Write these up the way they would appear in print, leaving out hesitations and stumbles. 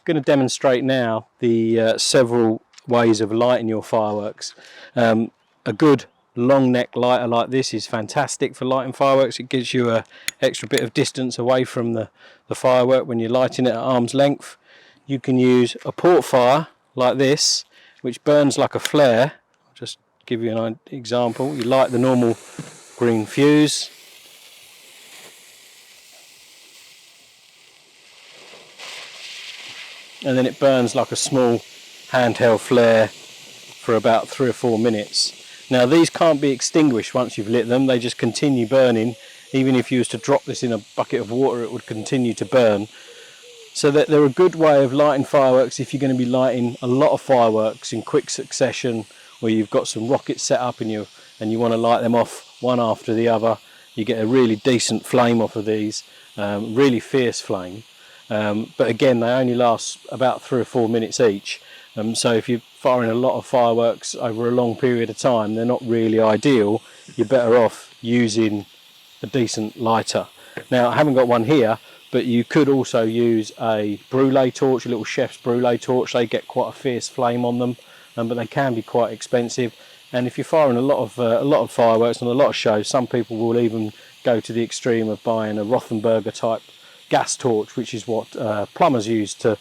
going to demonstrate now the several ways of lighting your fireworks. A good long neck lighter like this is fantastic for lighting fireworks. It gives you a extra bit of distance away from the firework when you're lighting it at arm's length. You can use a port fire like this, which burns like a flare. I'll just give you an example. You light the normal green fuse, and then it burns like a small handheld flare for about 3 or 4 minutes. Now these can't be extinguished once you've lit them, they just continue burning. Even if you was to drop this in a bucket of water, it would continue to burn. So that they're a good way of lighting fireworks if you're going to be lighting a lot of fireworks in quick succession, or you've got some rockets set up and you want to light them off one after the other. You get a really decent flame off of these, really fierce flame. But again, they only last about 3 or 4 minutes each. So if you're firing a lot of fireworks over a long period of time, they're not really ideal. You're better off using a decent lighter. Now I haven't got one here, but you could also use a brûlée torch, a little chef's brûlée torch. They get quite a fierce flame on them, but they can be quite expensive. And if you're firing a lot of fireworks and a lot of shows, some people will even go to the extreme of buying a Rothenberger type gas torch, which is what plumbers use to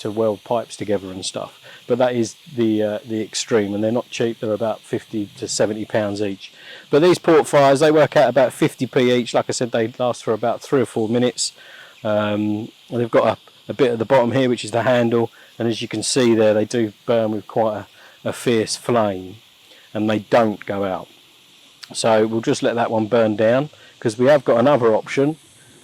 weld pipes together and stuff. But that is the extreme, and they're not cheap. They're about 50 to 70 pounds each. But these port fires, they work out about 50p each. Like I said, they last for about 3 or 4 minutes. They've got a bit at the bottom here, which is the handle, and as you can see there, they do burn with quite a fierce flame, and they don't go out. So we'll just let that one burn down, because we have got another option,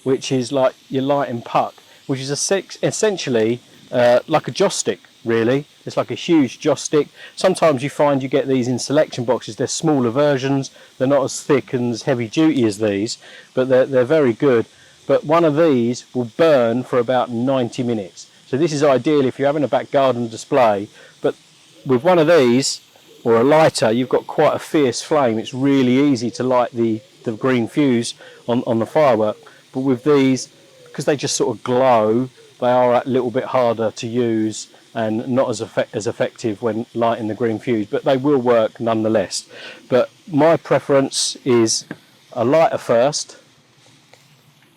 which is like your lighting puck, which is essentially like a joss stick, really. It's like a huge joss stick. Sometimes you find you get these in selection boxes. They're smaller versions. They're not as thick and as heavy duty as these, but they're very good. But one of these will burn for about 90 minutes. So this is ideal if you're having a back garden display. But with one of these, or a lighter, you've got quite a fierce flame. It's really easy to light the green fuse on the firework. But with these, because they just sort of glow, they are a little bit harder to use and not as effective when lighting the green fuse, but they will work nonetheless. But my preference is a lighter first,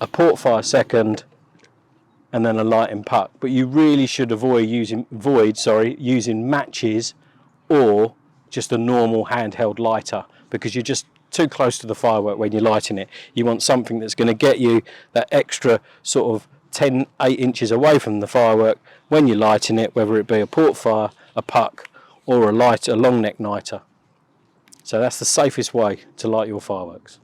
a port fire second, and then a lighting puck. But you really should avoid using matches or just a normal handheld lighter, because you're just too close to the firework when you're lighting it. You want something that's going to get you that extra sort of 8 inches away from the firework when you're lighting it, whether it be a port fire, a puck, or a long neck lighter. So that's the safest way to light your fireworks.